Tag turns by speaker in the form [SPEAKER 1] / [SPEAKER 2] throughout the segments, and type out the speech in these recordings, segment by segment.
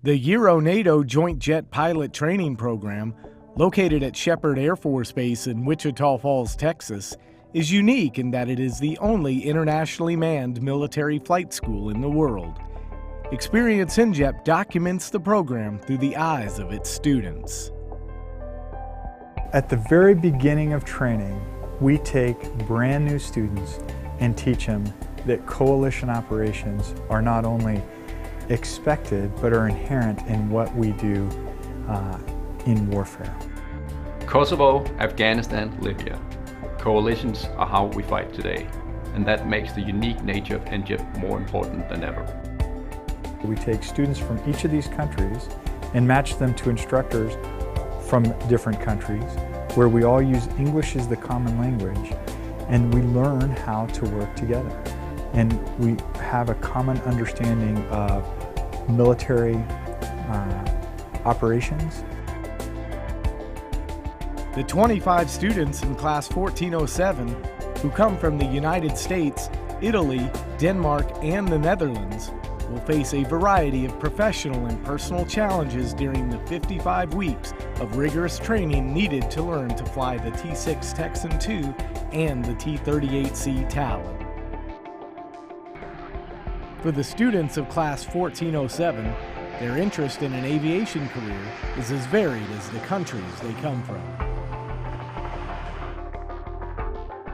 [SPEAKER 1] The Euro-NATO Joint Jet Pilot Training Program, located at Sheppard Air Force Base in Wichita Falls, Texas, is unique in that it is the only internationally manned military flight school in the world. Experience ENJJPT documents the program through the eyes of its students.
[SPEAKER 2] At the very beginning of training, we take brand new students and teach them that coalition operations are not only expected, but are inherent in what we do in warfare.
[SPEAKER 3] Kosovo, Afghanistan, Libya. Coalitions are how we fight today, and that makes the unique nature of ENJJPT more important than ever.
[SPEAKER 2] We take students from each of these countries and match them to instructors from different countries, where we all use English as the common language, and we learn how to work together. And we have a common understanding of military operations.
[SPEAKER 1] The 25 students in Class 1407, who come from the United States, Italy, Denmark, and the Netherlands, will face a variety of professional and personal challenges during the 55 weeks of rigorous training needed to learn to fly the T-6 Texan II and the T-38 Talon. For the students of Class 1407, their interest in an aviation career is as varied as the countries they come from.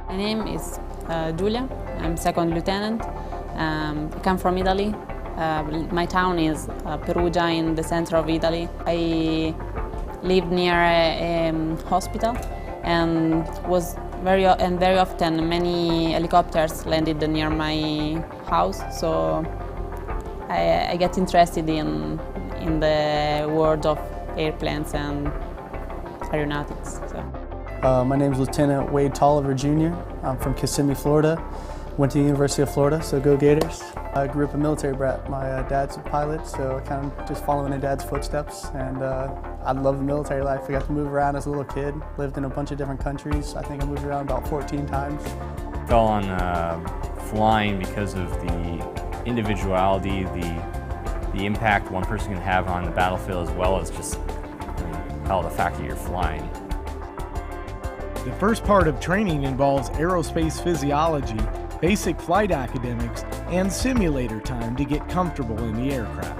[SPEAKER 4] My name is Giulia. I'm second lieutenant. I come from Italy. My town is Perugia in the center of Italy. I live near a hospital and very often many helicopters landed near my house, so I get interested in the world of airplanes and aeronautics.
[SPEAKER 5] My name is Lieutenant Wade Tolliver Jr. I'm from Kissimmee, Florida. Went to the University of Florida, so go Gators. I grew up a military brat. My dad's a pilot, so I kind of just following in Dad's footsteps. And I love the military life. I got to move around as a little kid, lived in a bunch of different countries. I think I moved around about 14 times.
[SPEAKER 6] Fell on flying because of the individuality, the impact one person can have on the battlefield, as well as just the fact that you're flying.
[SPEAKER 1] The first part of training involves aerospace physiology, basic flight academics, and simulator time to get comfortable in the aircraft.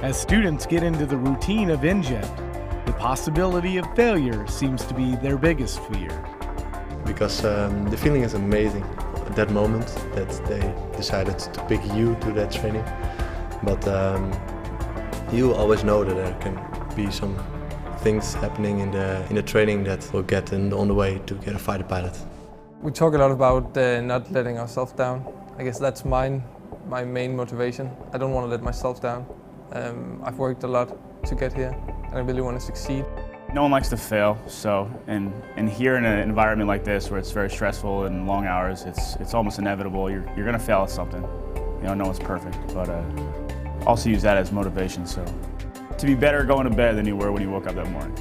[SPEAKER 1] As students get into the routine of ENJJPT, the possibility of failure seems to be their biggest fear.
[SPEAKER 7] Because the feeling is amazing at that moment that they decided to pick you to that training. But you always know that there can be some things happening in the training that will get on the way to get a fighter pilot.
[SPEAKER 8] We talk a lot about not letting ourselves down. I guess that's my main motivation. I don't want to let myself down. I've worked a lot to get here, and I really want to succeed.
[SPEAKER 9] No one likes to fail, so and here in an environment like this where it's very stressful and long hours, it's almost inevitable. You're going to fail at something. You know, no one's perfect, but also use that as motivation. So to be better going to bed than you were when you woke up that morning.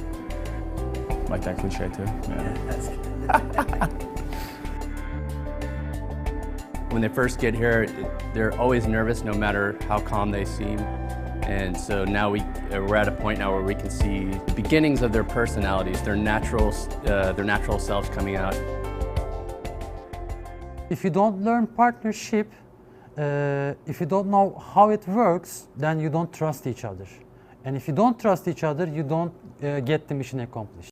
[SPEAKER 9] Like that cliche too. Yeah.
[SPEAKER 5] That's good.
[SPEAKER 10] When they first get here, they're always nervous no matter how calm they seem. And so now we're at a point now where we can see the beginnings of their personalities, their natural selves coming out.
[SPEAKER 11] If you don't learn partnership, if you don't know how it works, then you don't trust each other. And if you don't trust each other, you don't get the mission accomplished.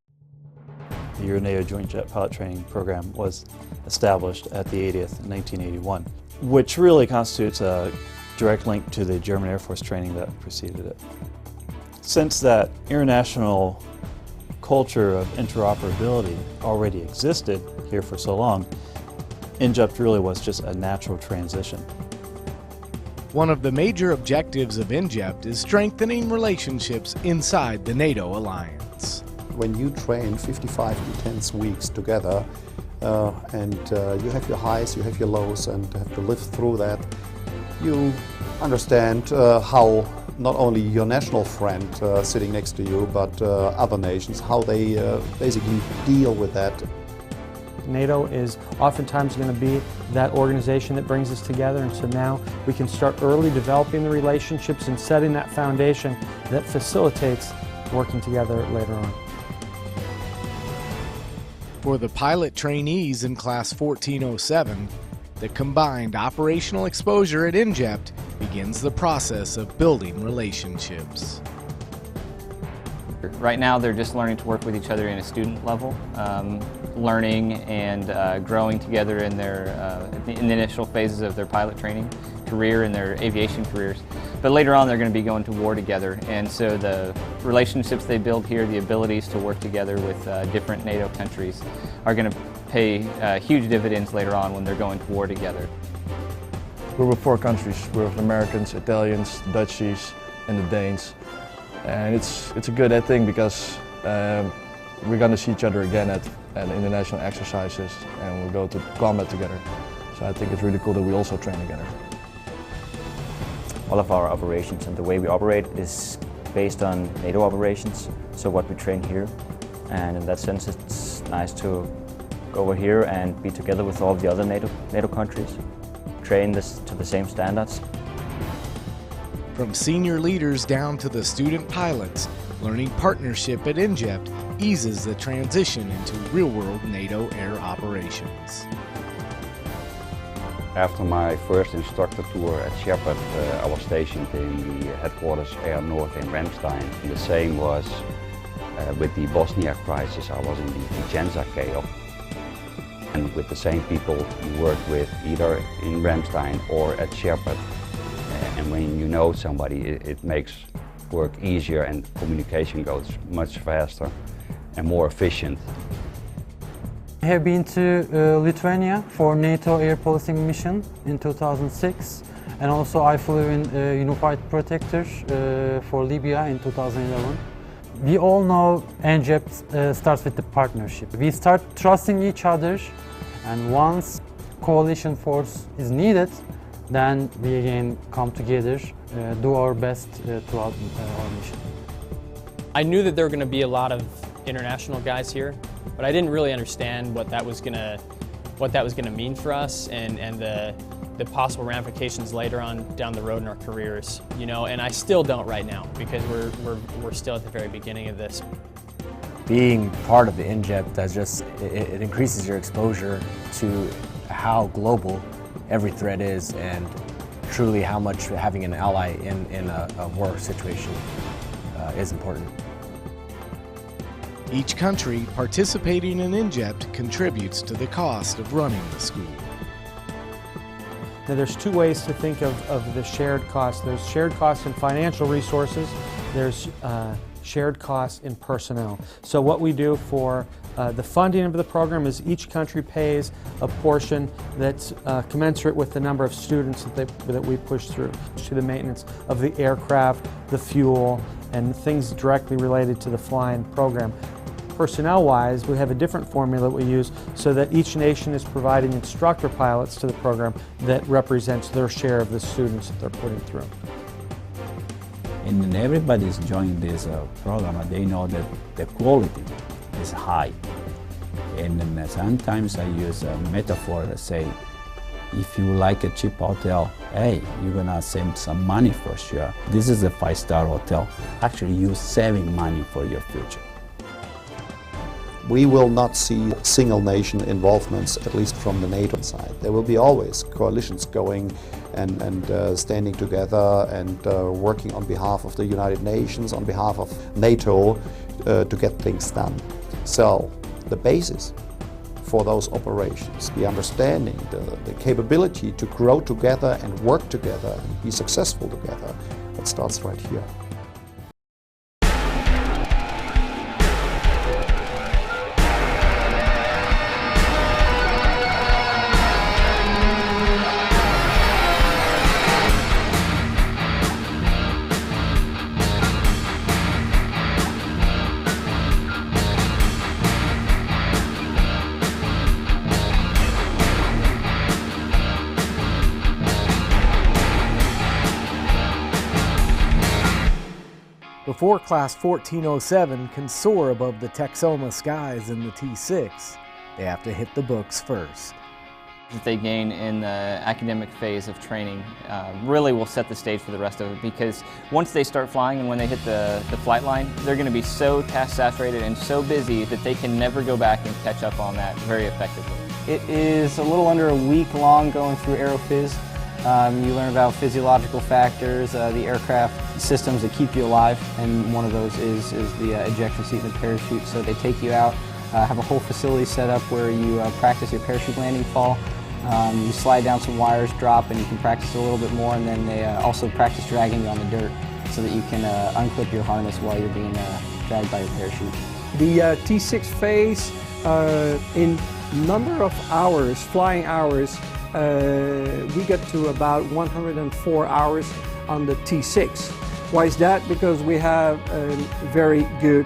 [SPEAKER 12] The Euro-NATO Joint Jet Pilot Training Program was established at the 80th in 1981, which really constitutes a direct link to the German Air Force training that preceded it. Since that international culture of interoperability already existed here for so long, ENJJPT really was just a natural transition.
[SPEAKER 1] One of the major objectives of ENJJPT is strengthening relationships inside the NATO alliance.
[SPEAKER 13] When you train 55 intense weeks together and you have your highs, you have your lows, and have to live through that, you understand how not only your national friend sitting next to you, but other nations, how they basically deal with that.
[SPEAKER 14] NATO is oftentimes going to be that organization that brings us together, and so now we can start early developing the relationships and setting that foundation that facilitates working together later on.
[SPEAKER 1] For the pilot trainees in Class 1407, the combined operational exposure at ENJJPT begins the process of building relationships.
[SPEAKER 15] Right now they're just learning to work with each other in a student level, learning and growing together in the initial phases of their pilot training career and their aviation careers. But later on they're going to be going to war together, and so the relationships they build here, the abilities to work together with different NATO countries are going to pay huge dividends later on when they're going to war together.
[SPEAKER 16] We're with 4 countries. We're with Americans, Italians, Dutchies and the Danes. And it's a good thing because we're going to see each other again at international exercises, and we'll go to combat together. So I think it's really cool that we also train together.
[SPEAKER 17] All of our operations and the way we operate is based on NATO operations, so what we train here. And in that sense it's nice to go over here and be together with all the other NATO countries, train this to the same standards.
[SPEAKER 1] From senior leaders down to the student pilots, learning partnership at ENJJPT eases the transition into real-world NATO air operations.
[SPEAKER 18] After my first instructor tour at Sheppard, I was stationed in the headquarters Air North in Ramstein. And the same was with the Bosnia crisis. I was in the Vicenza chaos. And with the same people you work with either in Ramstein or at Sheppard. And when you know somebody, it makes work easier and communication goes much faster and more efficient.
[SPEAKER 11] I have been to Lithuania for NATO air policing mission in 2006, and also I flew in Unified Protector for Libya in 2011. We all know ENJJPT starts with the partnership. We start trusting each other, and once coalition force is needed, then we again come together, do our best throughout our mission.
[SPEAKER 19] I knew that there were going to be a lot of international guys here, but I didn't really understand what that was going to mean for us and the possible ramifications later on down the road in our careers. You know, and I still don't right now because we're still at the very beginning of this.
[SPEAKER 20] Being part of the ENJJPT it increases your exposure to how global every threat is, and truly how much having an ally in a war situation is important.
[SPEAKER 1] Each country participating in ENJJPT contributes to the cost of running the school.
[SPEAKER 14] Now there's 2 ways to think of the shared costs. There's shared costs in financial resources, there's shared costs in personnel. So what we do for the funding of the program is each country pays a portion that's commensurate with the number of students that we push through to the maintenance of the aircraft, the fuel, and things directly related to the flying program. Personnel-wise, we have a different formula that we use so that each nation is providing instructor pilots to the program that represents their share of the students that they're putting through.
[SPEAKER 21] And everybody's joining this program, they know that the quality is high. And then sometimes I use a metaphor to say, if you like a cheap hotel, hey, you're gonna save some money for sure. This is a 5-star hotel. Actually, you're saving money for your future.
[SPEAKER 13] We will not see single nation involvements, at least from the NATO side. There will be always coalitions going and standing together and working on behalf of the United Nations, on behalf of NATO to get things done. So the basis for those operations, the understanding, the capability to grow together and work together and be successful together, that starts right here.
[SPEAKER 1] Before Class 1407 can soar above the Texoma skies in the T-6, they have to hit the books first.
[SPEAKER 15] That they gain in the academic phase of training really will set the stage for the rest of it, because once they start flying and when they hit the flight line, they're going to be so task saturated and so busy that they can never go back and catch up on that very effectively.
[SPEAKER 3] It is a little under a week long going through AeroPhys. You learn about physiological factors, the aircraft systems that keep you alive, and one of those is the ejection seat and the parachute. So they take you out, have a whole facility set up where you practice your parachute landing fall. You slide down some wires, drop, and you can practice a little bit more, and then they also practice dragging you on the dirt so that you can unclip your harness while you're being dragged by your parachute.
[SPEAKER 22] The T-6 phase, in number of hours, flying hours, we get to about 104 hours on the T-6. Why is that? Because we have very good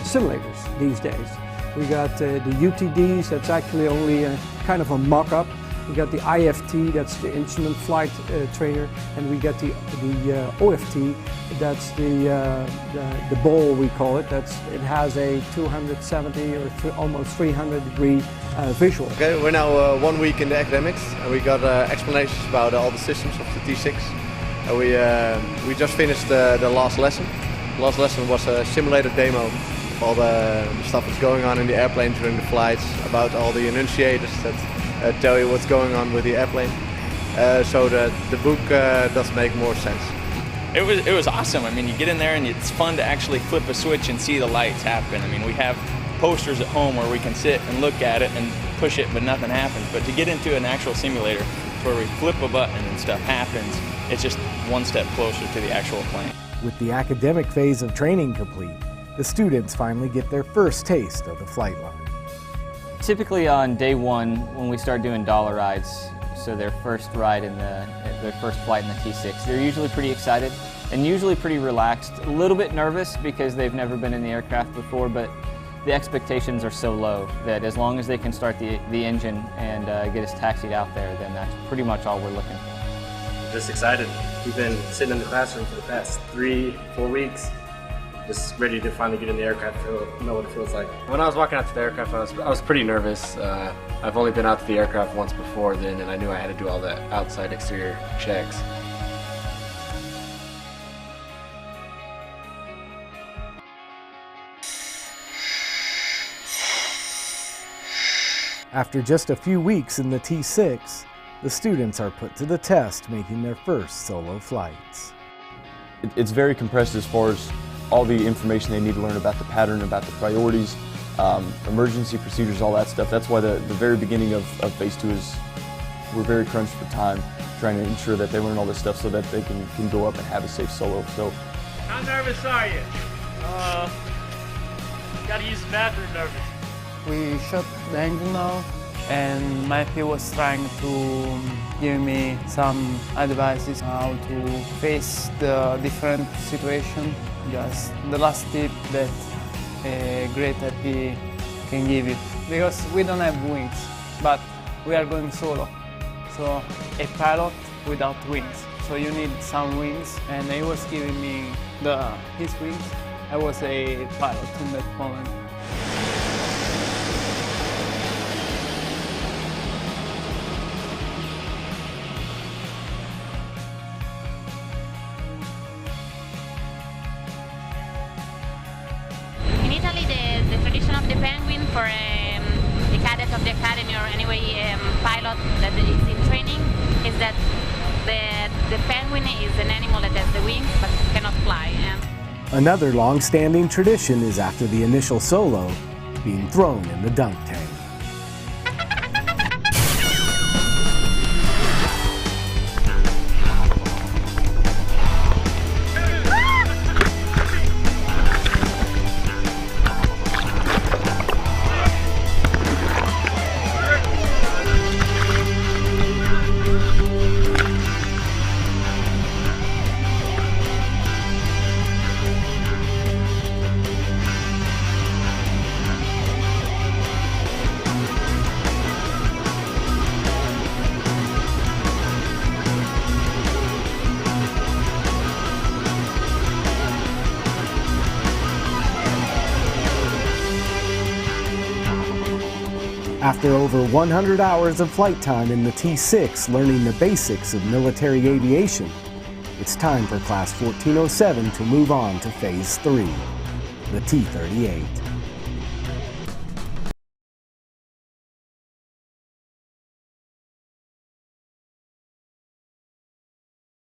[SPEAKER 22] simulators these days. We got the UTDs, that's actually only kind of a mock-up. We got the IFT, that's the instrument flight trainer, and we got the OFT, that's the bowl we call it. It has a 270 or almost 300 degree visual.
[SPEAKER 7] Okay, we're now 1 week in the academics, and we got explanations about all the systems of the T6. And we just finished the last lesson. The last lesson was a simulated demo. All the stuff that's going on in the airplane during the flights, about all the enunciators that tell you what's going on with the airplane. So the book does make more sense.
[SPEAKER 23] It was awesome. I mean, you get in there and it's fun to actually flip a switch and see the lights happen. I mean, we have posters at home where we can sit and look at it and push it, but nothing happens. But to get into an actual simulator where we flip a button and stuff happens, it's just one step closer to the actual plane.
[SPEAKER 1] With the academic phase of training complete, the students finally get their first taste of the flight line.
[SPEAKER 15] Typically on day one, when we start doing dollar rides, so their first ride in their first flight in the T6, they're usually pretty excited and usually pretty relaxed. A little bit nervous because they've never been in the aircraft before, but the expectations are so low that as long as they can start the engine and get us taxied out there, then that's pretty much all we're looking for.
[SPEAKER 24] Just excited. We've been sitting in the classroom for the past 3-4 weeks. Just ready to finally get in the aircraft, know what it feels like. When I was walking out to the aircraft, I was pretty nervous. I've only been out to the aircraft once before then, and I knew I had to do all the outside exterior checks.
[SPEAKER 1] After just a few weeks in the T6, the students are put to the test making their first solo flights.
[SPEAKER 25] It's very compressed as far as all the information they need to learn about the pattern, about the priorities, emergency procedures, all that stuff. That's why the very beginning of Phase 2 is we're very crunched for time, trying to ensure that they learn all this stuff so that they can go up and have a safe solo. So,
[SPEAKER 26] how nervous are you? Gotta use the bathroom nervous.
[SPEAKER 27] We shut the engine now, and my PO was trying to give me some advices how to face the different situation. Just the last tip that a great IP can give you. Because we don't have wings, but we are going solo. So a pilot without wings. So you need some wings, and he was giving me his wings. I was a pilot in that moment.
[SPEAKER 28] The tradition of the penguin for a cadet of the academy or anyway pilot that is in training is that the penguin is an animal that has the wings but cannot fly.
[SPEAKER 1] Another long-standing tradition is after the initial solo, being thrown in the dunk tank. After over 100 hours of flight time in the T-6 learning the basics of military aviation, it's time for Class 1407 to move on to Phase 3, the T-38.